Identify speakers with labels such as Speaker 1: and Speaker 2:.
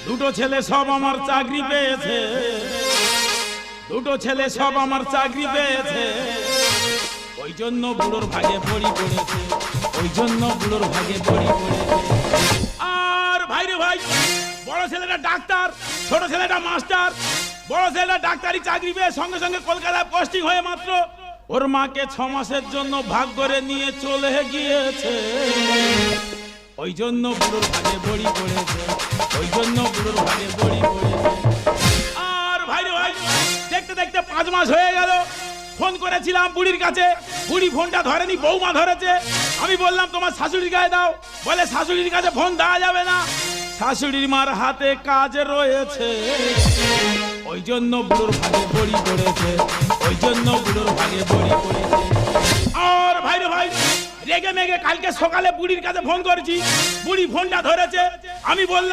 Speaker 1: দুটো ছেলে সব আমার চাকরি পেয়েছে, দুটো ছেলে সব আমার চাকরি পেয়েছে। ওই জন্য বুড়োর ভাগে পড়ি পড়েছে, ওই জন্য বুড়োর ভাগে পড়ি পড়েছে। আর ভাই রে ভাই, বড় ছেলেটা ডাক্তার, ছোট ছেলেটা মাস্টার। বড় ছেলেটা ডাক্তারি চাকরি পেয়ে সঙ্গে সঙ্গে কলকাতায় পোস্টিং হয়ে মাত্র ওর মাকে 6 মাসের জন্য ভাগ করে নিয়ে চলে গিয়েছে। ওই জন্য বুড়োর ভাগে বড়ি পড়েছে, ওই জন্য বুড়োর ভাগে বড়ি পড়েছে। আর ভাই রে ভাই, দেখতে দেখতে 5 মাস হয়ে গেল। ফোন করেছিলাম বুড়ির কাছে, বুড়ি ফোনটা ধরেনি, বৌমা ধরেছে। আমি বললাম তোমার শাশুড়ির গায়ে দাও, বলে শাশুড়ির কাছে ফোন দেওয়া যাবে না, শাশুড়ির মার হাতে কাজ রয়েছে। ওই জন্য বুড়োর ভাগে বড়ি পড়েছে, ওই জন্য বুড়োর ভাগে বড়ি পড়েছে। আর ভাই রে ভাই, রেগে মেগে কালকে সকালে বুড়ির কাছে ফোন করেছি, বুড়ি ফোনটা ধরেছে। আমি বললাম